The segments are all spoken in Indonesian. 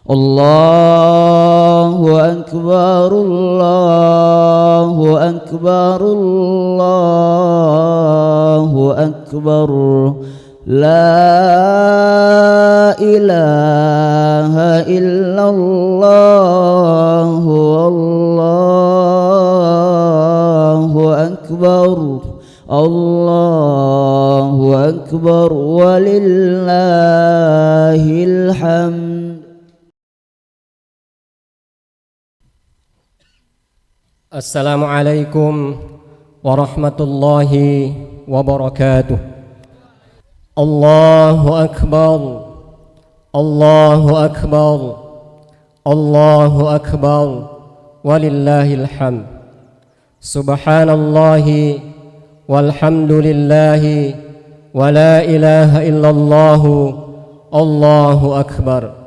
Allahu Akbar, Allahu Akbar, Allahu Akbar. La ilaha illallah, Allahu Akbar, Allahu Akbar, walillahil hamd. Assalamualaikum warahmatullahi wabarakatuh. Allahu Akbar, Allahu Akbar, Allahu Akbar, walillahil hamd. Subhanallahi walhamdulillahi wa la ilaha illallah, Allahu Akbar.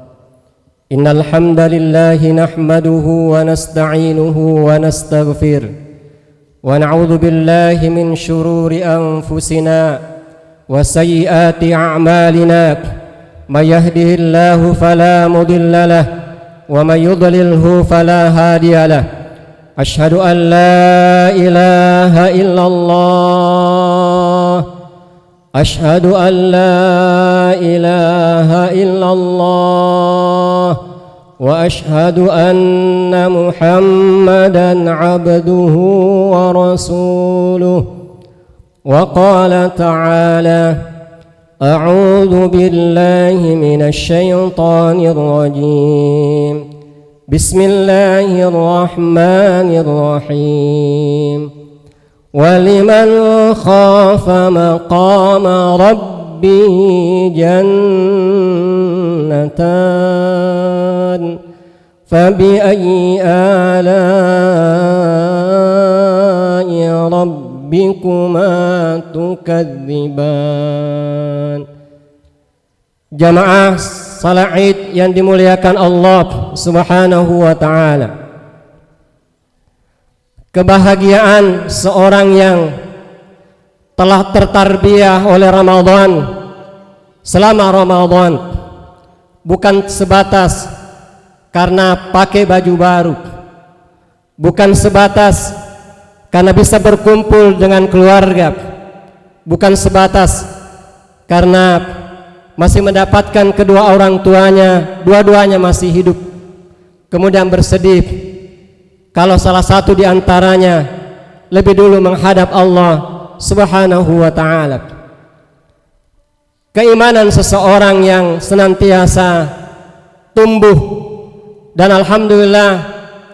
Innal hamdalillahi nahmaduhu wa nasta'inuhu wa nastaghfir wa na'udzu billahi min shururi anfusina wa sayyiati a'malina. May yahdihillahu fala mudilla lahu wa may yudlilhu fala hadiya lahu. Ashhadu an la ilaha illallah, ashhadu an la ilaha illallah, wa ashhadu anna Muhammadan abduhu wa rasuluh. Wa qala ta'ala, a'udzu billahi minasy syaithanir rajim. Bismillahirrahmanirrahim. Waliman khafa maqama rabbih jannatan, fabiayyi ala'i rabbikuma tukadziban. Jamaah salat Id yang dimuliakan Allah Subhanahu wa ta'ala. Kebahagiaan seorang yang telah tertarbiyah oleh Ramadan, selama Ramadan, bukan sebatas karena pakai baju baru, bukan sebatas karena bisa berkumpul dengan keluarga, bukan sebatas karena masih mendapatkan kedua orang tuanya, dua-duanya masih hidup, kemudian bersedih kalau salah satu di antaranya lebih dulu menghadap Allah Subhanahu wa ta'ala. Keimanan seseorang yang senantiasa tumbuh, dan alhamdulillah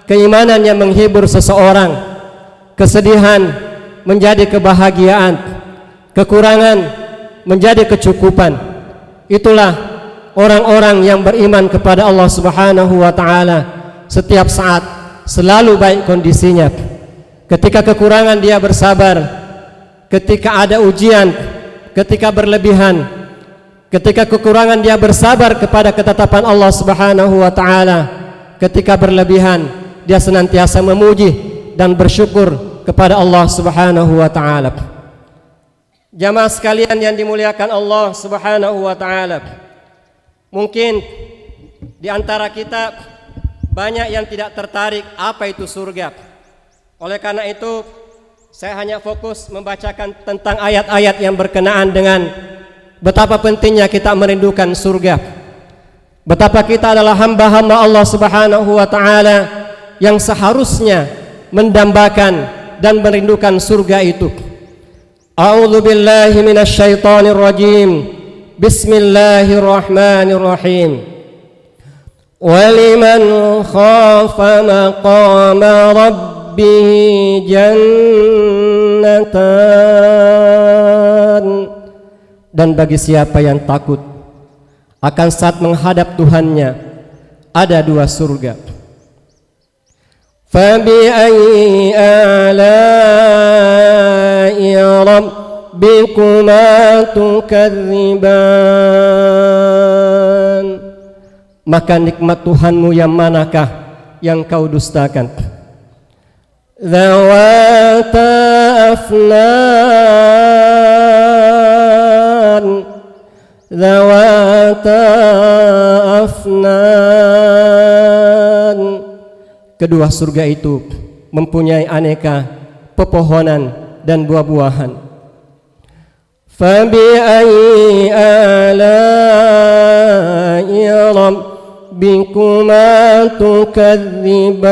keimanan yang menghibur seseorang, kesedihan menjadi kebahagiaan, kekurangan menjadi kecukupan. Itulah orang-orang yang beriman kepada Allah Subhanahu wa ta'ala. Setiap saat selalu baik kondisinya. Ketika kekurangan dia bersabar, ketika ada ujian, ketika berlebihan, ketika kekurangan dia bersabar kepada ketetapan Allah Subhanahu wa ta'ala. Ketika berlebihan dia senantiasa memuji dan bersyukur kepada Allah Subhanahu wa ta'ala. Jamaah sekalian yang dimuliakan Allah Subhanahu wa ta'ala, mungkin di antara kita banyak yang tidak tertarik apa itu surga. Oleh karena itu saya hanya fokus membacakan tentang ayat-ayat yang berkenaan dengan betapa pentingnya kita merindukan surga, betapa kita adalah hamba-hamba Allah Subhanahu wa ta'ala yang seharusnya mendambakan dan merindukan surga itu. A'udzu billahi minasy syaithanir rajim. Bismillahirrahmanirrahim. Waliman khafa maqama rabbih jannatan. Dan bagi siapa yang takut akan saat menghadap Tuhannya, ada dua surga. Fabi'ayyi ala'i rabbikuma tukadziban. Maka nikmat Tuhanmu yang manakah yang kau dustakan? Dzawata afnan Zawata afnan. Kedua surga itu mempunyai aneka pepohonan dan buah-buahan. Fabi'ayyi ala'i rabbikuma tukadziban.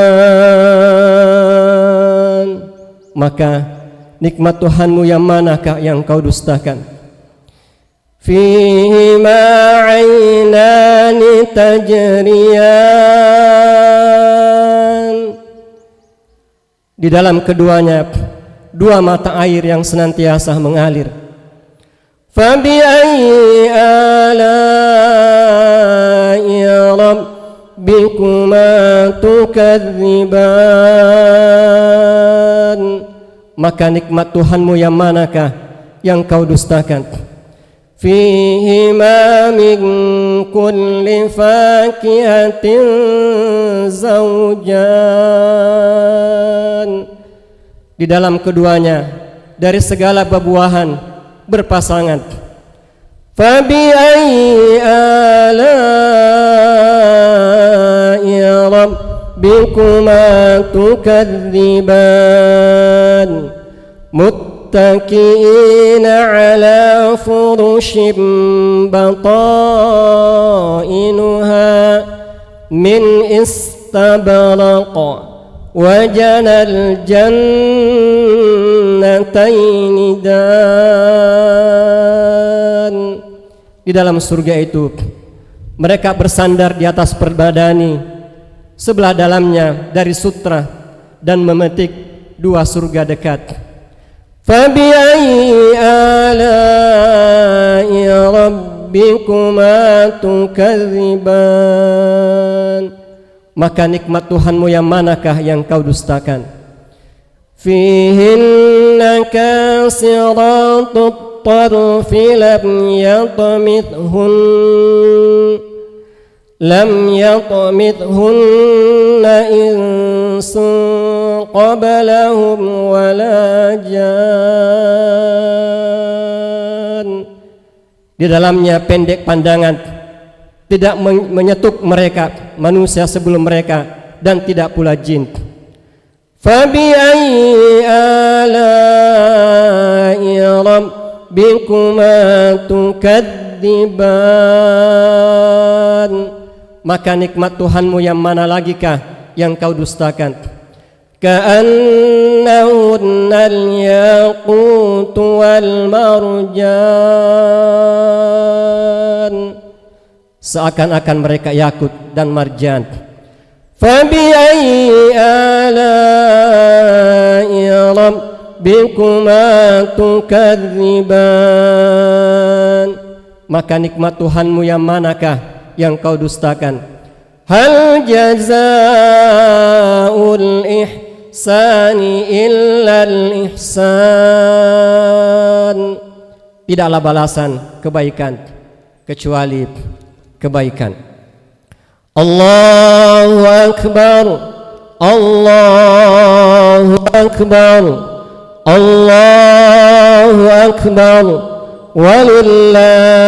Maka nikmat Tuhanmu yang manakah yang kau dustakan? Fihima 'ainani tajriyan. Di dalam keduanya dua mata air yang senantiasa mengalir. Fabi'ayyi ala'i rabbikuma tukadziban. Maka nikmat Tuhanmu yang manakah yang kau dustakan? Fihima min kulli fakihatin zawjan. Di dalam keduanya dari segala buah-buahan berpasangan. Fabi'ayyi ala'i rabbikuma tukadziban. Muttaqi'ina 'ala furushin batainuha min istabraq. Wajanal jannataini dan. Di dalam surga itu mereka bersandar di atas perbadani sebelah dalamnya dari sutra dan memetik dua surga dekat. Fabi'ayyi ala'i rabbikuma tukadziban. Maka nikmat Tuhanmu yang manakah yang kau dustakan? Fihinna kasiratut tarfi lam yatmithunna insun qablahum wala jan. Di dalamnya pendek pandangan, tidak menyetuk mereka manusia sebelum mereka dan tidak pula jin. Fabi'ayyi ala'i rabbikuma tukadziban. Maka nikmat Tuhanmu yang mana lagikah yang kau dustakan? Ka'annahunnal yaqut wal marjan. Seakan-akan mereka yakut dan marjan. Fabi'ayyi ala'i rabbikuma tukadziban. Maka nikmat Tuhanmu yang manakah yang kau dustakan? Hal jazaa'ul ihsani illal ihsan. Tidaklah balasan kebaikan kecuali kebaikan. Allahu Akbar, Allahu Akbar, Allahu Akbar, walillahil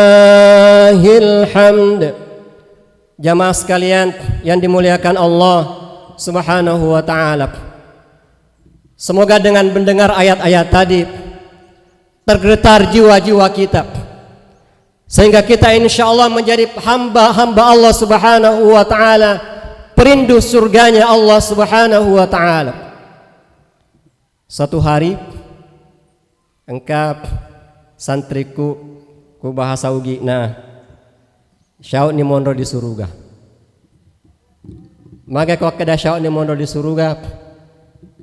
hamd. Jamaah sekalian yang dimuliakan Allah Subhanahu wa ta'ala, semoga dengan mendengar ayat-ayat tadi tergetar jiwa-jiwa kita, sehingga kita insyaallah menjadi hamba-hamba Allah Subhanahu wa ta'ala, perindu surganya Allah Subhanahu wa ta'ala. Satu hari engkau santriku ku bahasa ugi nah syaut ni mondo di surga. Maka kau kada syaut ni mondo di surga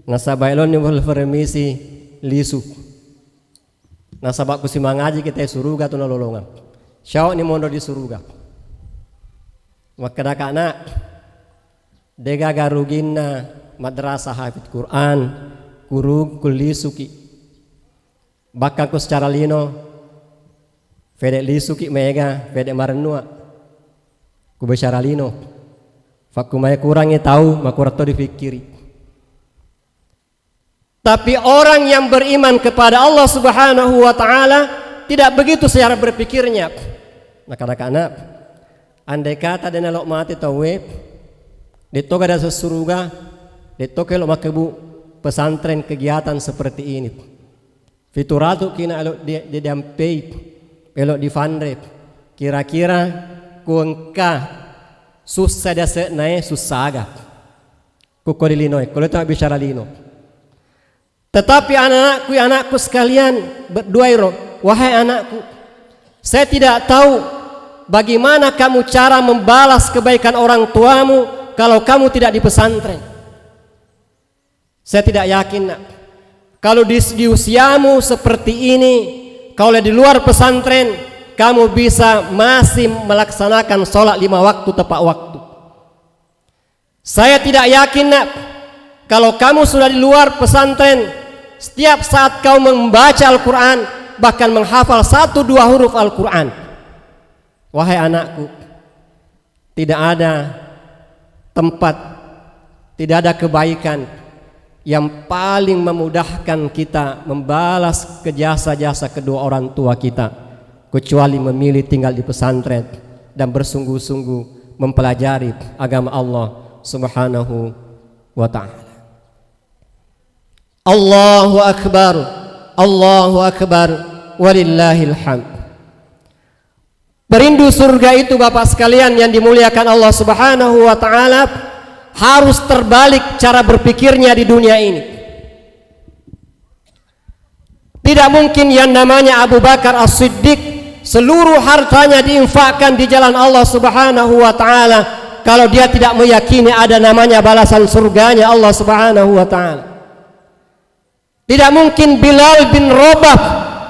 nasabailon ni wal permisi lisu. Nasabak ku simangaji kita surga tu nolongan. Syaut ni mondo di surga. Maka dakana dega garugina madrasah hafid Quran guru kulisuki. Bakal ku secara lino fede lisuki mega fede marenua ku bicara lino fakumaya kurangi tahu makurato difikiri. Tapi orang yang beriman kepada Allah Subhanahu wa taala tidak begitu secara berpikirnya. Nah, anak-anak, andai kata dan elok mati tawe, ditoga ada sesuruga, ditoga elok makebu pesantren kegiatan seperti ini. Fituratu kina elok di dampei, elok di fandre. Kira-kira kuengka susah dasa nae susaga. Kuko di lino, kalau itu bicara lino. Tetapi anakku sekalian berdua iro, wahai anakku, saya tidak tahu bagaimana kamu cara membalas kebaikan orang tuamu kalau kamu tidak di pesantren. Saya tidak yakin, nak. Kalau di usiamu seperti ini, kalau di luar pesantren, kamu bisa masih melaksanakan sholat 5 waktu tepat waktu. Saya tidak yakin, nak, kalau kamu sudah di luar pesantren, setiap saat kau membaca Al-Quran, bahkan menghafal 1-2 huruf Al-Quran. Wahai anakku, tidak ada tempat, tidak ada kebaikan yang paling memudahkan kita membalas jasa-jasa kedua orang tua kita, kecuali memilih tinggal di pesantren dan bersungguh-sungguh mempelajari agama Allah Subhanahu wa ta'ala. Allahu Akbar, Allahu Akbar, walillahil hamd. Perindu surga itu Bapak sekalian yang dimuliakan Allah Subhanahu wa ta'ala harus terbalik cara berpikirnya di dunia ini. Tidak mungkin yang namanya Abu Bakar As-Siddiq seluruh hartanya diinfakkan di jalan Allah Subhanahu wa ta'ala kalau dia tidak meyakini ada namanya balasan surganya Allah Subhanahu wa ta'ala. Tidak mungkin Bilal bin Rabah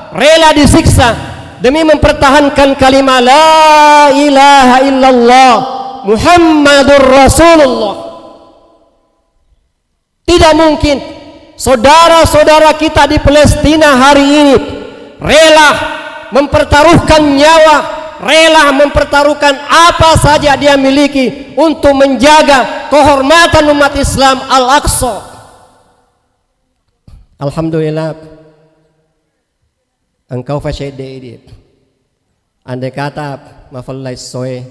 rela disiksa demi mempertahankan kalimat la ilaha illallah Muhammadur Rasulullah. Tidak mungkin saudara-saudara kita di Palestina hari ini rela mempertaruhkan nyawa, rela mempertaruhkan apa saja dia miliki untuk menjaga kehormatan umat Islam Al-Aqsa. Alhamdulillah, engkau fasyade ini. Andai kata mafallai soe,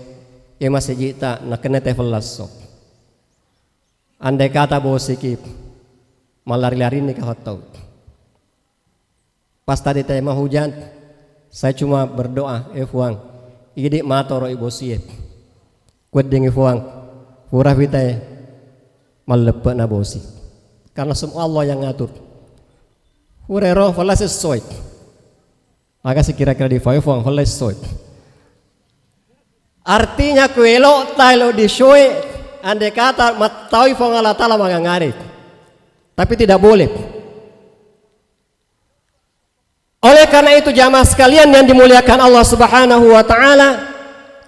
ia masih jita nak kena tefalasso. Andai kata bosikip, malari-lari ni kau tahu. Pas tadi tema hujan, saya cuma berdoa, fuang, idik matoro ibu siep, kueding fuang, pura vitai malepe na bosi, karena semua Allah yang ngatur. Urero falas soit. Maka sekira-kira di fayfong falas soit. Artinya kuelo tailo di shoe andai kata matawi fong Allah Ta'ala mangangari. Tapi tidak boleh. Oleh karena itu jamaah sekalian yang dimuliakan Allah Subhanahu wa ta'ala,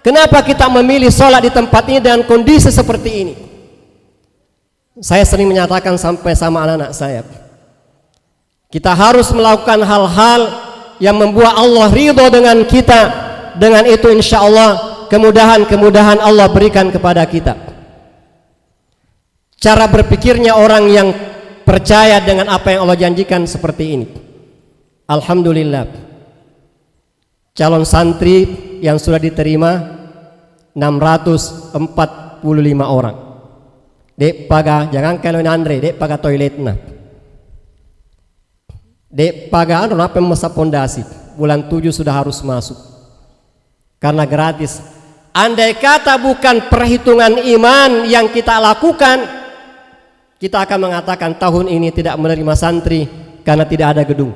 kenapa kita memilih sholat di tempat ini dengan kondisi seperti ini? Saya sering menyatakan sampai sama anak-anak saya, kita harus melakukan hal-hal yang membuat Allah ridho dengan kita. Dengan itu insya Allah kemudahan-kemudahan Allah berikan kepada kita. Cara berpikirnya orang yang percaya dengan apa yang Allah janjikan seperti ini. Alhamdulillah, calon santri yang sudah diterima 645 orang. Dek paga, jangan kalau Andre, dek paga toiletnya. Dek paga anu apa masa pondasi, bulan 7 sudah harus masuk karena gratis. Andai kata bukan perhitungan iman yang kita lakukan, kita akan mengatakan tahun ini tidak menerima santri karena tidak ada gedung,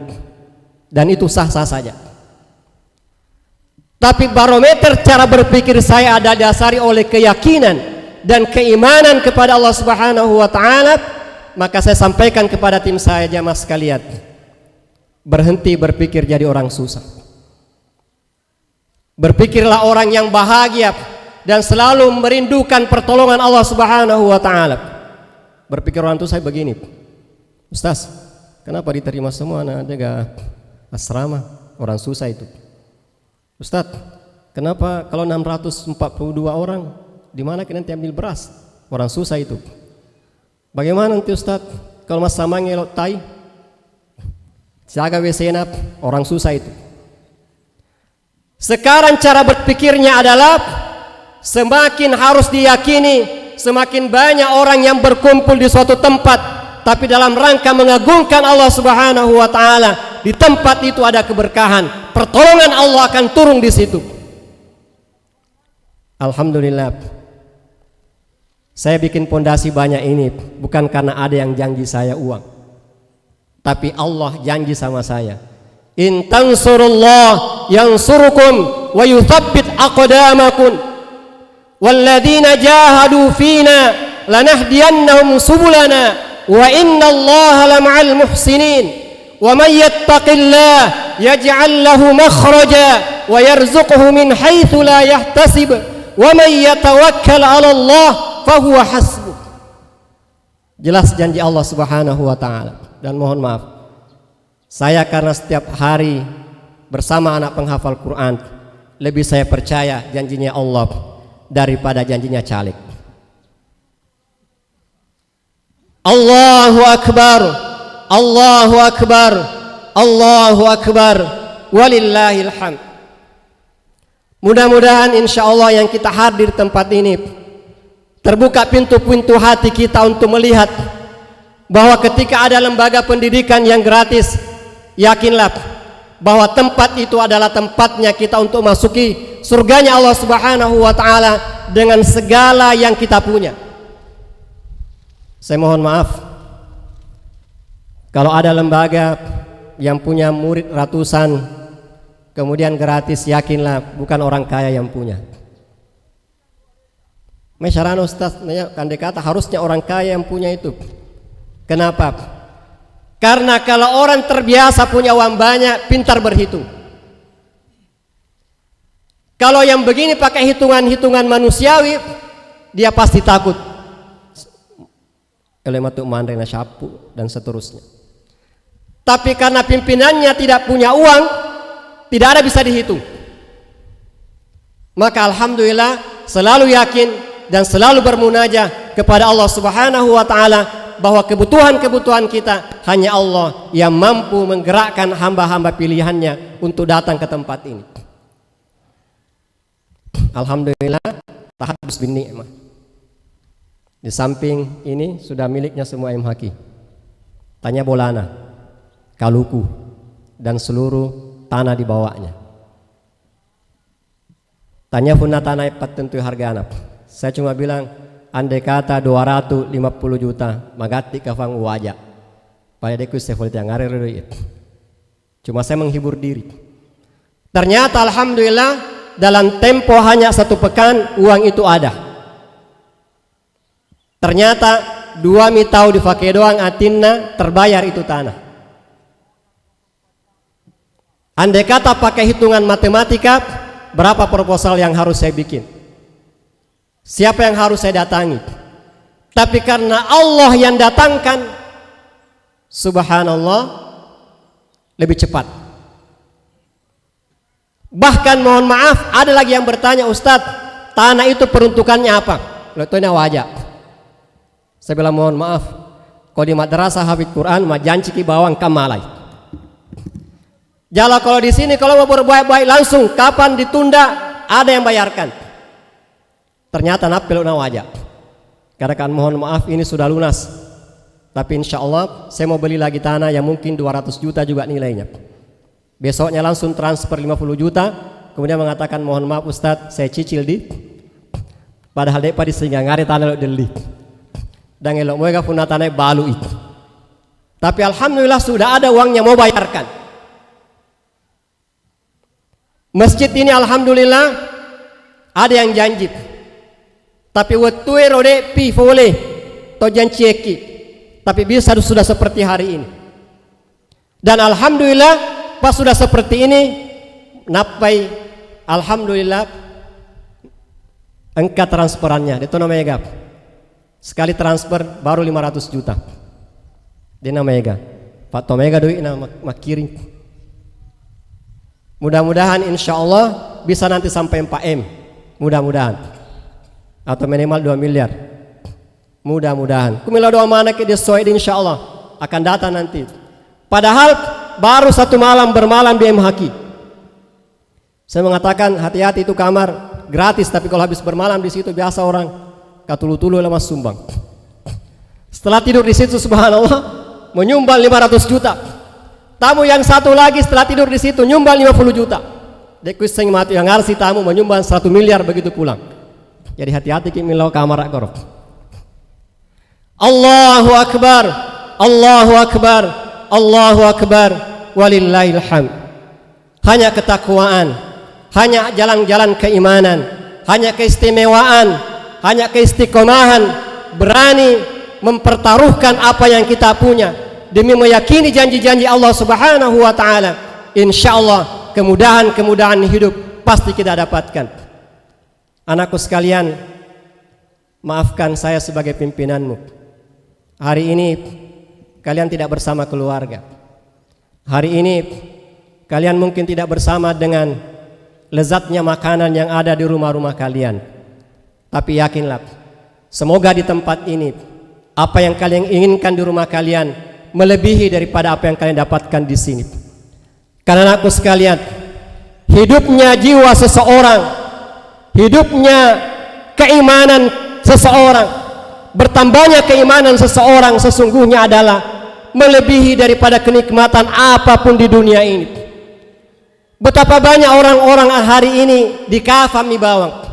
dan itu sah-sah saja. Tapi barometer cara berpikir saya ada dasari oleh keyakinan dan keimanan kepada Allah Subhanahu wa ta'ala. Maka saya sampaikan kepada tim saya, jamaah sekalian, berhenti berpikir jadi orang susah. Berpikirlah orang yang bahagia dan selalu merindukan pertolongan Allah Subhanahu wa ta'ala. Berpikir orang itu saya begini, Ustaz, kenapa diterima semua anak jaga asrama orang susah itu? Ustaz, kenapa kalau 642 orang di mana kita nanti ambil beras orang susah itu? Bagaimana nanti Ustaz kalau mas samang elok tai Jaga WC orang susah itu. Sekarang cara berpikirnya adalah semakin harus diyakini, semakin banyak orang yang berkumpul di suatu tempat, tapi dalam rangka mengagungkan Allah Subhanahu wa taala. Di tempat itu ada keberkahan, pertolongan Allah akan turun di situ. Alhamdulillah. Saya bikin pondasi banyak ini bukan karena ada yang janji saya uang. Tapi Allah janji sama saya, in tansurullah yansurukum wa yuthabbit aqdamakum walladzina jahadu fina lanahdiyannahum subulana wa innallaha lama'al muhsinin wa may yattaqillah yaj'al lahu makhraja wa yarzuqhu min haitsu la yahtasib wa may yatawakkal 'ala Allah fahuwa hasbuh. Jelas janji Allah Subhanahu wa taala. Dan mohon maaf, saya karena setiap hari bersama anak penghafal Quran, lebih saya percaya janjinya Allah daripada janjinya caleg. Allahu Akbar, Allahu Akbar, Allahu Akbar, walillahil hamd. Mudah-mudahan insya Allah yang kita hadir tempat ini terbuka pintu-pintu hati kita untuk melihat bahwa ketika ada lembaga pendidikan yang gratis, yakinlah bahwa tempat itu adalah tempatnya kita untuk masuki surganya Allah Subhanahu wa taala dengan segala yang kita punya. Saya mohon maaf kalau ada lembaga yang punya murid ratusan kemudian gratis, yakinlah bukan orang kaya yang punya. Masyarakat Ustaz kan dikata harusnya orang kaya yang punya itu. Kenapa? Karena kalau orang terbiasa punya uang banyak, pintar berhitung. Kalau yang begini pakai hitungan-hitungan manusiawi, dia pasti takut. Elematuk mandrena syapu dan seterusnya. Tapi karena pimpinannya tidak punya uang, tidak ada bisa dihitung. Maka alhamdulillah selalu yakin dan selalu bermunajah kepada Allah Subhanahu wa taala bahwa kebutuhan-kebutuhan kita hanya Allah yang mampu menggerakkan hamba-hamba pilihannya untuk datang ke tempat ini. Alhamdulillah, tahaddus bin ni'mah. Di samping ini sudah miliknya semua MHQ. Tanya Bolana, Kaluku, dan seluruh tanah di bawahnya. Tanya punna tanah tentu harga anak. Saya cuma bilang andai kata 250 juta magati kafang wajah pada deku sefolti yang ngarir. Cuma saya menghibur diri. Ternyata alhamdulillah dalam tempo hanya 1 pekan uang itu ada. Ternyata 2 mitau dipakai doang atinna terbayar itu tanah. Andai kata pakai hitungan matematika, berapa proposal yang harus saya bikin? Siapa yang harus saya datangi? Tapi karena Allah yang datangkan, subhanallah, lebih cepat. Bahkan mohon maaf, ada lagi yang bertanya, Ustadz, tanah itu peruntukannya apa? Letunya wajah. Saya bilang mohon maaf, kalau di madrasah hafidz Quran, majanci ki bawang kamalai. Jala kalau di sini kalau mau berbuat baik langsung, kapan ditunda, ada yang bayarkan. Ternyata napel na wajah. Katakan mohon maaf ini sudah lunas. Tapi insya Allah saya mau beli lagi tanah yang mungkin 200 juta juga nilainya. Besoknya langsung transfer 50 juta. Kemudian mengatakan mohon maaf Ustadz saya cicil di. Padahal depa di sehingga ngari tanah lo deli. Dan elok moga pun tanah balu itu. Tapi alhamdulillah sudah ada uangnya mau bayarkan. Masjid ini alhamdulillah ada yang janji. Tapi waktu rode pi boleh to janjieki. Tapi bisa sudah seperti hari ini. Dan alhamdulillah pas sudah seperti ini napai alhamdulillah angka transferannya itu namanya sekali transfer baru 500 juta. Dia namanya Pak Tomega duit nama makiring. Mudah-mudahan insya Allah bisa nanti sampai 4M. Mudah-mudahan. Atau minimal 2 miliar. Mudah-mudahan. Kumila doa mana ke dia soal insya Allah akan datang nanti. Padahal baru 1 malam bermalam di MHQ. Saya mengatakan hati-hati, itu kamar gratis, tapi kalau habis bermalam di situ biasa orang katulu-tulu lemas sumbang. Setelah tidur di situ subhanallah menyumbang 500 juta. Tamu yang satu lagi setelah tidur di situ nyumbang 50 juta. Dekus sing mati yang ngarsi tamu menyumbang 1 miliar begitu pulang. Jadi hati-hati kimi lau kamar akor. Allahu akbar, Allahu akbar, Allahu akbar, walillahil hamd. Hanya ketakwaan, hanya jalan-jalan keimanan, hanya keistimewaan, hanya keistiqomahan, berani mempertaruhkan apa yang kita punya demi meyakini janji-janji Allah Subhanahu wa taala. Insyaallah kemudahan-kemudahan hidup pasti kita dapatkan. Anakku sekalian, maafkan saya sebagai pimpinanmu. Hari ini kalian tidak bersama keluarga. Hari ini kalian mungkin tidak bersama dengan lezatnya makanan yang ada di rumah-rumah kalian. Tapi yakinlah, semoga di tempat ini apa yang kalian inginkan di rumah kalian melebihi daripada apa yang kalian dapatkan di sini. Karena anakku sekalian, hidupnya jiwa seseorang, hidupnya keimanan seseorang, bertambahnya keimanan seseorang sesungguhnya adalah melebihi daripada kenikmatan apapun di dunia ini. Betapa banyak orang-orang hari ini di kafam bawang.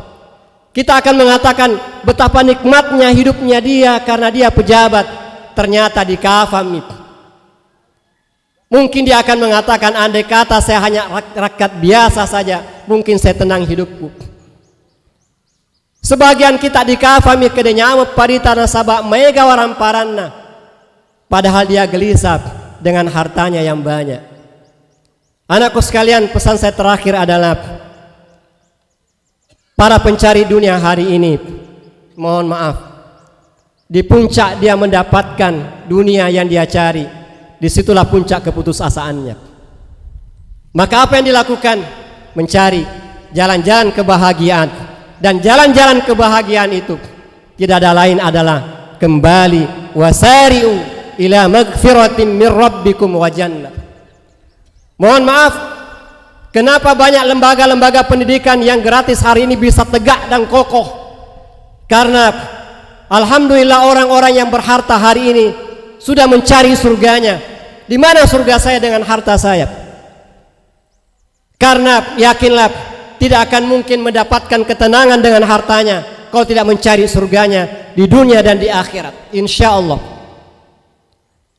Kita akan mengatakan betapa nikmatnya hidupnya dia karena dia pejabat, ternyata di kafam. Mungkin dia akan mengatakan, andai kata saya hanya rakyat biasa saja, mungkin saya tenang hidupku. Sebagian kita di kafami kedenyama parita nasabak mega waramparana, padahal dia gelisah dengan hartanya yang banyak. Anakku sekalian, pesan saya terakhir adalah para pencari dunia hari ini, mohon maaf, di puncak dia mendapatkan dunia yang dia cari, disitulah puncak keputusasaannya. Maka apa yang dilakukan? Mencari jalan-jalan kebahagiaan. Dan jalan-jalan kebahagiaan itu tidak ada lain adalah kembali wasari'u ila magfiratin min rabbikum wa jannah. Mohon maaf, kenapa banyak lembaga-lembaga pendidikan yang gratis hari ini bisa tegak dan kokoh? Karena alhamdulillah orang-orang yang berharta hari ini sudah mencari surganya. Di mana surga saya dengan harta saya? Karena yakinlah tidak akan mungkin mendapatkan ketenangan dengan hartanya kalau tidak mencari surganya di dunia dan di akhirat, insya Allah.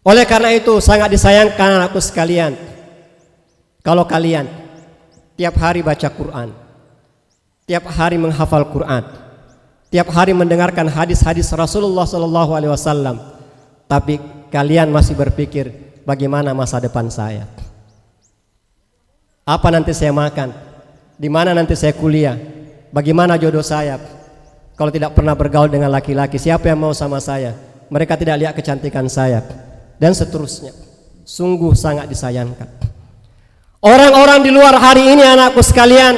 Oleh karena itu sangat disayangkan anakku sekalian, kalau kalian tiap hari baca Quran, tiap hari menghafal Quran, tiap hari mendengarkan hadis-hadis Rasulullah SAW, tapi kalian masih berpikir bagaimana masa depan saya, apa nanti saya makan, di mana nanti saya kuliah, bagaimana jodoh saya, kalau tidak pernah bergaul dengan laki-laki, siapa yang mau sama saya, mereka tidak lihat kecantikan saya, dan seterusnya. Sungguh sangat disayangkan. Orang-orang di luar hari ini anakku sekalian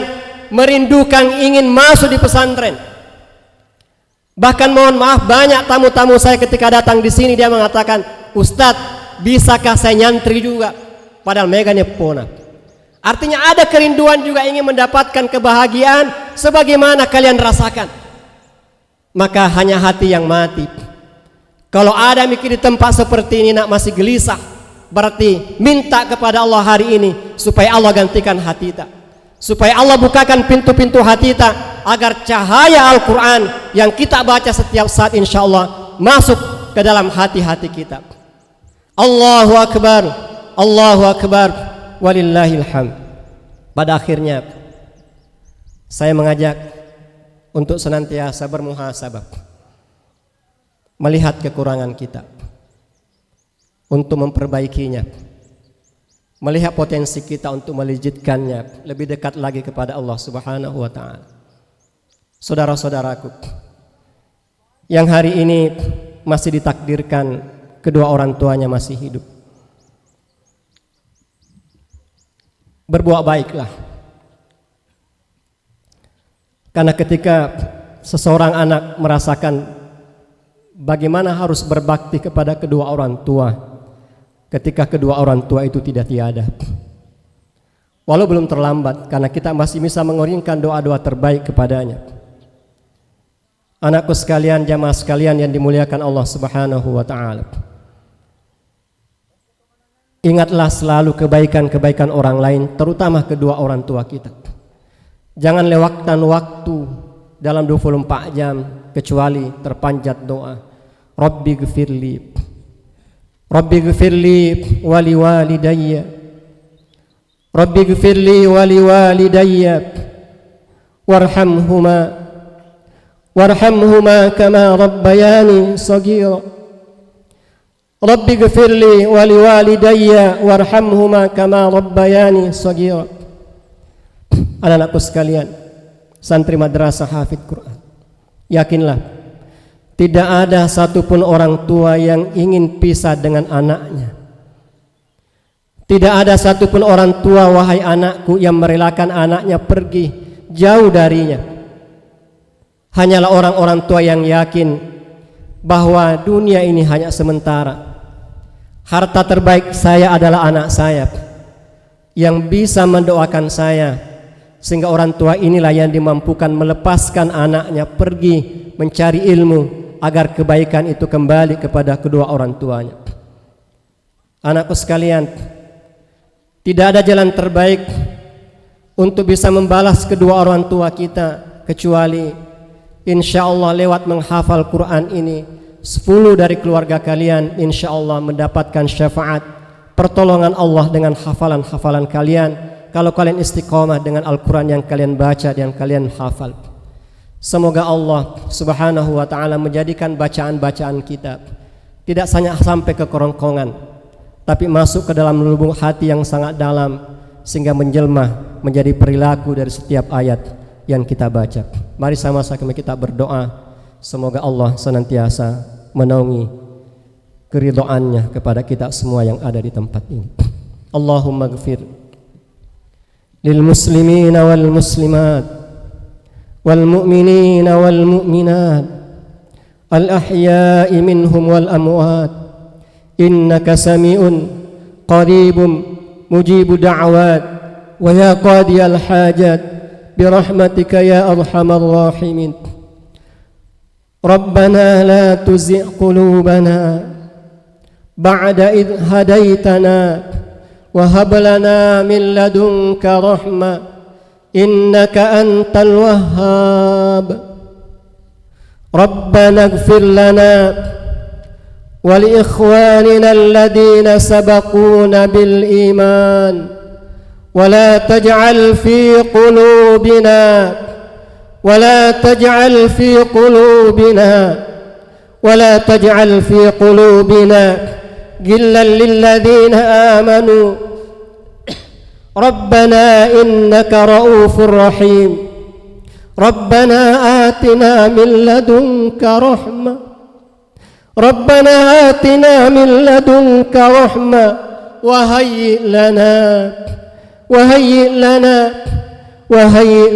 merindukan ingin masuk di pesantren. Bahkan mohon maaf, banyak tamu-tamu saya ketika datang di sini dia mengatakan, Ustadz, bisakah saya nyantri juga? Padahal meganya pona. Artinya ada kerinduan juga ingin mendapatkan kebahagiaan sebagaimana kalian rasakan. Maka hanya hati yang mati. Kalau ada mikir di tempat seperti ini nak masih gelisah, berarti minta kepada Allah hari ini supaya Allah gantikan hati kita, supaya Allah bukakan pintu-pintu hati kita agar cahaya Al-Quran yang kita baca setiap saat insya Allah masuk ke dalam hati-hati kita. Allahu Akbar, Allahu Akbar, walillahil hamd. Pada akhirnya saya mengajak untuk senantiasa bermuhasabah, melihat kekurangan kita untuk memperbaikinya, melihat potensi kita untuk melejitkannya lebih dekat lagi kepada Allah Subhanahu wa taala. Saudara-saudaraku yang hari ini masih ditakdirkan kedua orang tuanya masih hidup, berbuat baiklah. Karena ketika seseorang anak merasakan bagaimana harus berbakti kepada kedua orang tua, ketika kedua orang tua itu tidak tiada. Walau belum terlambat, karena kita masih bisa mengirimkan doa-doa terbaik kepadanya. Anakku sekalian, jamaah sekalian yang dimuliakan Allah Subhanahu wa ta'ala, ingatlah selalu kebaikan-kebaikan orang lain, terutama kedua orang tua kita. Jangan lewatkan waktu dalam 24 jam kecuali terpanjat doa. Rabbi gfirli, Rabbi gfirli wali walidayya, Rabbi gfirli wali walidayya, warhamhuma kama rabbayani saghira. Rabbi gfirli wali walidayya warhamhuma kama rabbayani saghira. Anak-anakku sekalian, santri madrasah hafidz Quran, yakinlah tidak ada satupun orang tua yang ingin pisah dengan anaknya. Tidak ada satupun orang tua, wahai anakku, yang merelakan anaknya pergi jauh darinya. Hanyalah orang-orang tua yang yakin bahwa dunia ini hanya sementara. Harta terbaik saya adalah anak saya yang bisa mendoakan saya, sehingga orang tua inilah yang dimampukan melepaskan anaknya pergi mencari ilmu agar kebaikan itu kembali kepada kedua orang tuanya. Anakku sekalian, tidak ada jalan terbaik untuk bisa membalas kedua orang tua kita kecuali insya Allah lewat menghafal Quran ini. 10 dari keluarga kalian insya Allah mendapatkan syafaat pertolongan Allah dengan hafalan-hafalan kalian, kalau kalian istiqomah dengan Al-Quran yang kalian baca dan kalian hafal. Semoga Allah Subhanahu wa ta'ala menjadikan bacaan-bacaan kita tidak hanya sampai ke kerongkongan, tapi masuk ke dalam lubuk hati yang sangat dalam, sehingga menjelma menjadi perilaku dari setiap ayat yang kita baca. Mari sama-sama kita berdoa, semoga Allah senantiasa menaungi keridhaannya kepada kita semua yang ada di tempat ini. Allahumma ghfir lil muslimina wal muslimat wal mu'minina wal mu'minat al ahya'i minhum wal amwat innaka sami'un qaribun mujibu da'wat wa ya qadiyal hajat birahmatika ya arhamar rahimin. Rabbana la tuzigh qulubana ba'da idh hadaitana wa hab lana min ladunka rahmah innaka antal wahhab. Rabbana ighfir lana wa li ikhwanina alladhina sabaquna bil iman wa la taj'al fi qulubina ولا تجعل في قلوبنا غلا للذين آمنوا ربنا إنك رؤوف رحيم. ربنا آتنا من لدنك رحمة وهيئ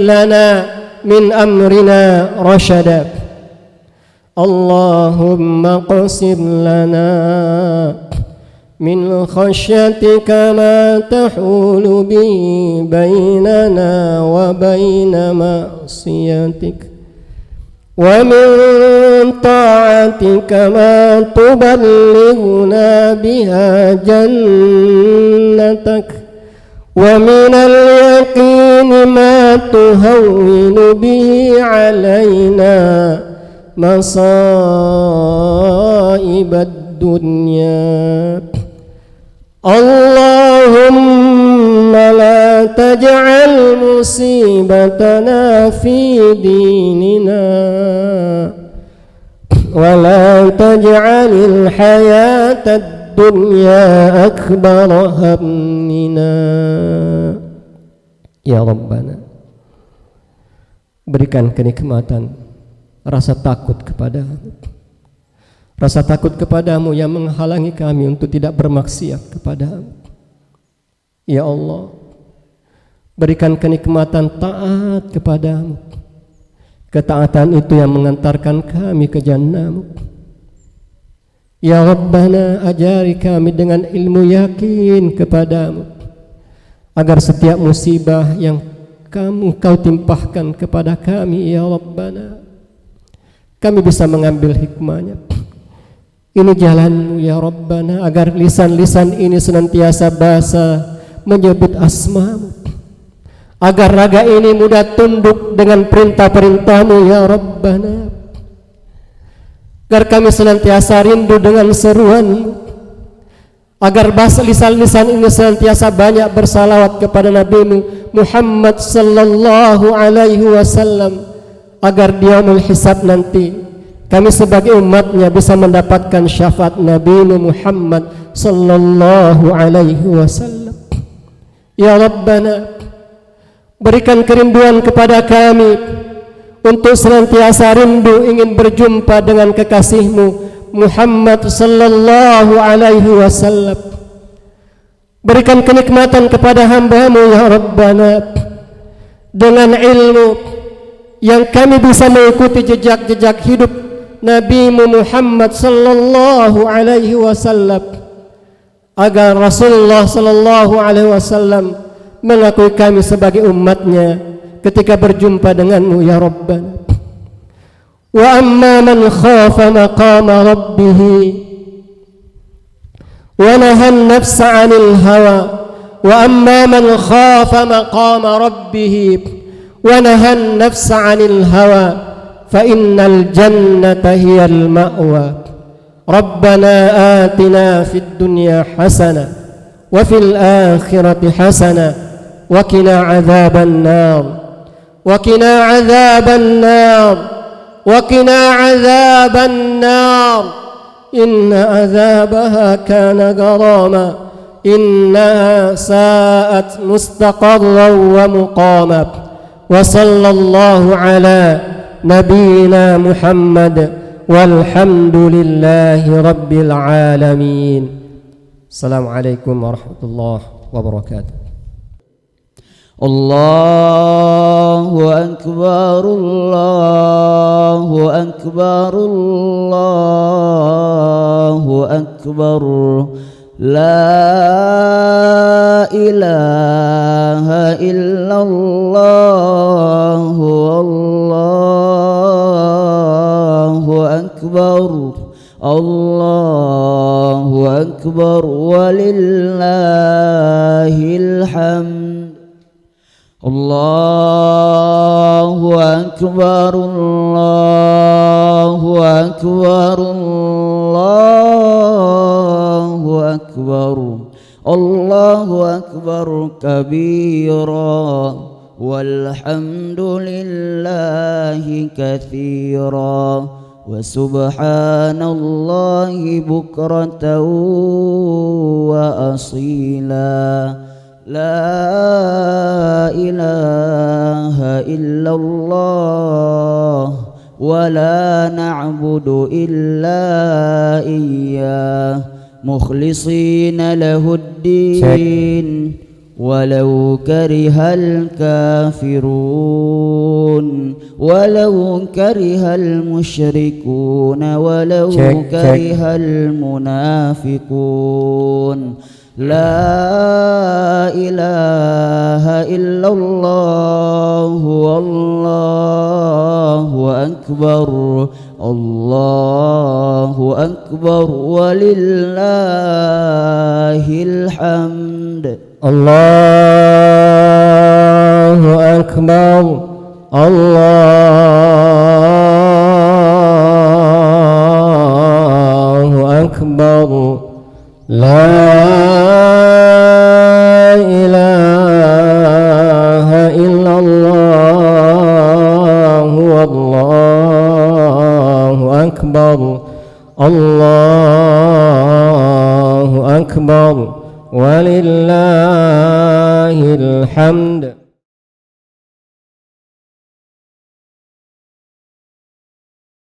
لنا من أمرنا رشدا. اللهم اقسم لنا من خشيتك ما تحول به بيننا وبين معصيتك ومن طاعتك ما تبلغنا بها جنتك ومن اليقين ما تهون به علينا مصائب الدنيا. اللهم لا تجعل مصيبتنا في ديننا ولا تجعل الحياة الدنيا أكبر همنا. Ya Rabbana, berikan kenikmatan rasa takut kepadamu, rasa takut kepadamu yang menghalangi kami untuk tidak bermaksiat kepadamu. Ya Allah, berikan kenikmatan taat kepadamu, ketaatan itu yang mengantarkan kami ke jannah-Mu. Ya Rabbana, ajari kami dengan ilmu yakin kepadamu, agar setiap musibah yang Kau timpahkan kepada kami, ya Rabbana, kami bisa mengambil hikmahnya. Ini jalanmu ya Rabbana, agar lisan-lisan ini senantiasa basah menyebut asmamu, agar raga ini mudah tunduk dengan perintah-perintahmu ya Rabbana, agar kami senantiasa rindu dengan seruanmu, agar lisan-lisan ini senantiasa banyak bersalawat kepada Nabi Muhammad sallallahu alaihi wasallam, agar di yaumul hisab nanti kami sebagai umatnya bisa mendapatkan syafaat Nabi Muhammad sallallahu alaihi wasallam. Ya Rabbana, berikan kerinduan kepada kami untuk senantiasa rindu ingin berjumpa dengan kekasihmu Muhammad sallallahu alaihi wasallam. Berikan kenikmatan kepada hamba-Mu ya Rabbana, dengan ilmu yang kami bisa mengikuti jejak-jejak hidup Nabi Muhammad sallallahu alaihi wasallam, agar Rasulullah sallallahu alaihi wasallam mengakui kami sebagai umatnya ketika berjumpa denganmu ya Rabbana. Wa amma man khafa maqama rabbih wa nahan nafsa 'anil hawa, wa amma man khafa maqama rabbih wa nahan nafsa 'anil hawa fa innal jannata hiyal ma'wa. Rabbana atina fid dunya hasanah wa fil akhirati hasanah wa qina 'adzaban nar. وقنا عذاب النار وقنا عذاب النار إن عذابها كان غراما إنها ساءت مستقرا ومقاما. وصلى الله على نبينا محمد والحمد لله رب العالمين. السلام عليكم ورحمة الله وبركاته. Allahu akbar, Allahu akbar, Allahu akbar. La ilaha illallah, Allahu akbar, Allahu akbar, walillahil hamd. Allahu akbar, Allahu akbar, Allahu akbar, Allahu akbar kabira, walhamdulillahi katsira, wa subhanallahi bukratan wa asila. La ilaha illallah wa la na'budu illa iyyah mukhlisina lahuddin walau karihal kafirun walau karihal musyrikun walau karihal munafiqun. La ilaha illallah, Allahu akbar, Allahu akbar, walillahil hamd. Allahu akbar, Allahu akbar. La ilaha illallah, wallahu akbar, Allahu akbar, walillahil hamd.